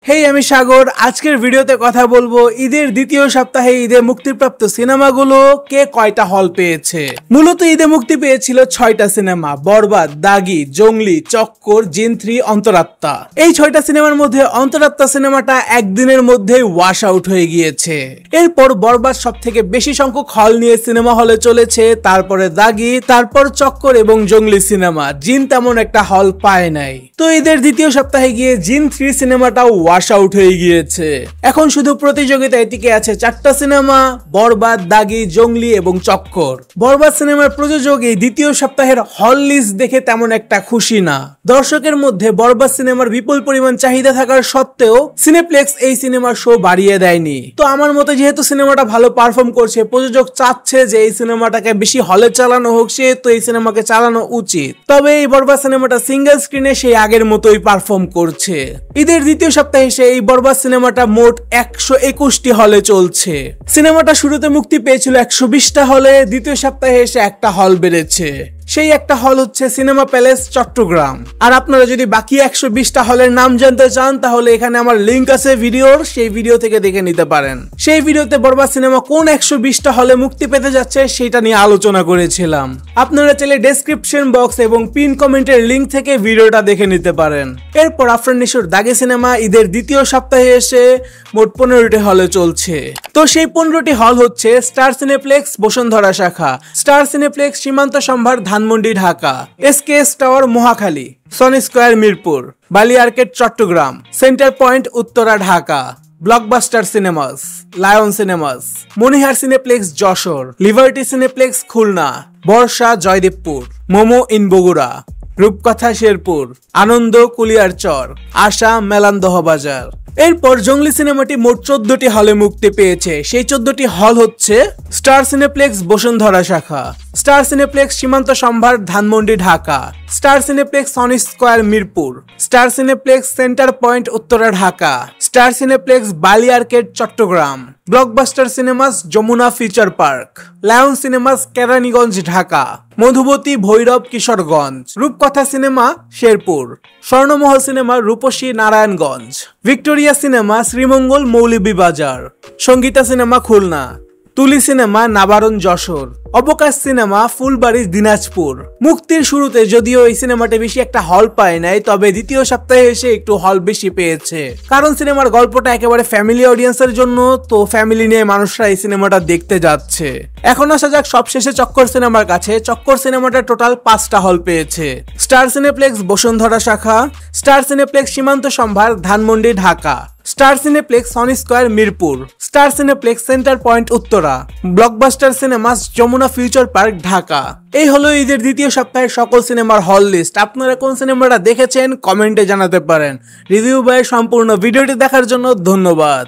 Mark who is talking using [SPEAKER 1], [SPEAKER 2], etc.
[SPEAKER 1] হেই আমি সাগর আজকের ভিডিওতে কথা বলবো ঈদের দ্বিতীয় সপ্তাহে ঈদে মুক্তিপ্রাপ্ত সিনেমাগুলো কে কয়টা হল পেয়েছে। মূলত ঈদে মুক্তি পেয়েছিল 6টা সিনেমা, বরবাদ, দাগি, জঙ্গলি, চক্কর, জিন 3, অন্তরাত্মা। এই 6টা সিনেমার মধ্যে অন্তরাত্মা সিনেমাটা একদিনের মধ্যে ওয়াশ আউট হয়ে গিয়েছে। এরপর বরবাদ সবথেকে বেশি সংখ্যক হল নিয়ে সিনেমা হলে চলেছে, তারপরে দাগি, তারপর চক্কর এবং জঙ্গলি সিনেমা। জিন তেমন একটা হল পায় নাই। তো ঈদের দ্বিতীয় সপ্তাহে গিয়ে জিন 3 সিনেমাটাও ওয়াশ আউট হয়ে গিয়েছে। এখন শুধু প্রতিযোগিতায় টিকে আছে 4টা সিনেমা, বরবাদ, দাগি, জঙ্গলি এবং চক্কর। বরবাদ সিনেমার প্রযোজক এই দ্বিতীয় সপ্তাহের হল লিস্ট দেখে তেমন একটা খুশি না। দর্শকের মধ্যে বরবাদ সিনেমার বিপুল পরিমাণ চাহিদা থাকার সত্ত্বেও সিনেপ্লেক্স এই সিনেমার শো বাড়িয়ে দেয়নি। তো আমার মতে যেহেতু সিনেমাটা ভালো পারফর্ম করছে, প্রযোজক চাচ্ছে যে এই সিনেমাটাকে বেশি হলে চালানো হোক, সেহেতু এই সিনেমাকে চালানো উচিত। তবে এই বরবাদ সিনেমাটা সিঙ্গেল স্ক্রিনে সেই আগের মতোই পারফর্ম করছে। ঈদের দ্বিতীয় সপ্তাহে এসে এই বরবাদ সিনেমাটা মোট 121টি হলে চলছে। সিনেমাটা শুরুতে মুক্তি পেয়েছিল 120টা হলে, দ্বিতীয় সপ্তাহে এসে একটা হল বেড়েছে। সেই একটা হল হচ্ছে সিনেমা প্যালেস চট্টগ্রাম। আর আপনারা যদি বাকি 120টা হলের নাম জানতে চান তাহলে এখানে আমার লিংক আছে ভিডিওর, সেই ভিডিও থেকে দেখে নিতে পারেন। সেই ভিডিওতে বরবাদ সিনেমা কোন 120টা হলে মুক্তি পেতে যাচ্ছে সেটা নিয়ে আলোচনা করেছিলাম। আপনারা চাইলে ডেসক্রিপশন বক্স এবং পিন কমেন্টের লিংক থেকে ভিডিওটা দেখে নিতে পারেন। এরপর আফরান নিশোর দাগি সিনেমা ঈদের দ্বিতীয় সপ্তাহে এসে মোট 15টি হলে চলছে। তো সেই 15টি হল হচ্ছে স্টার সিনেপ্লেক্স বসুন্ধরা শাখা, স্টার সিনেপ্লেক্স সীমান্ত Shambhar Dhanmondi Dhaka, SKS Tower Mohakhali, Sony Square Mirpur, Bali Arcade Chattogram, Center Point Uttara Dhaka, Blockbuster Cinemas, Lion Cinemas, Monihar Cineplex Jessore, Liberty Cineplex Khulna, Barsha Joydebpur, Momo Inn Bogura, Rupkotha Sherpur, আনন্দ কুলিয়ারচর, আশা মেলান্দহ বাজার। এরপর জঙ্গলি সিনেমাটি মোট 14টি হলে মুক্তি পেয়েছে। সেই 14টি হল হচ্ছে স্টার সিনেপ্লেক্স বসুন্ধরা শাখা, স্টার সিনেপ্লেক্স সীমান্ত Shambhar Dhanmondi Dhaka, Star Cineplex Sony Square Mirpur, Star Cineplex Center Point Uttara Dhaka, Star Cineplex Bali Arcade Chattogram, Blockbuster Cinemas Jamuna Future Park, Lion Cinemas Keraniganj Dhaka, Madhubati Bhairab Kishoreganj, Rupkotha Cinema Sherpur, Swarnamahal Cinema Rupshi Narayanganj, Victoria Cinema Sreemangal Moulvibazar, Sangeeta Cinema Khulna, Tuli Cinema Nabaran Jessore, অবকাশ সিনেমা ফুলবাড়ি দিনাজপুর। মুক্তির শুরুতে যদিও এই সিনেমাটা বেশি একটা হল পায় নাই, তবে দ্বিতীয় সপ্তাহে এসে একটু হল বেশি পেয়েছে, কারণ সিনেমার গল্পটা একেবারে ফ্যামিলি অডিয়েন্সের জন্য। তো ফ্যামিলি নিয়ে মানুষরা এই সিনেমাটা দেখতে যাচ্ছে। এখন আসা যাক সবশেষে চক্কর সিনেমার কাছে। চক্কর সিনেমাটা টোটাল 5টা হল পেয়েছে। স্টার সিনেপ্লেক্স বসুন্ধরা শাখা, স্টার সিনেপ্লেক্স সীমান্ত Shambhar Dhanmondi Dhaka, Star Cineplex Sony Square Mirpur, Star Cineplex Center Point Uttara, Blockbuster Cinemas Jamuna Future Park Dhaka. এই হলো ঈদের দ্বিতীয় সপ্তাহের সকল সিনেমার হল লিস্ট। আপনারা কোন সিনেমাটা দেখেছেন কমেন্টে জানাতে পারেন। রিভিউ বাই সম্পূর্ণ ভিডিওটি দেখার জন্য ধন্যবাদ।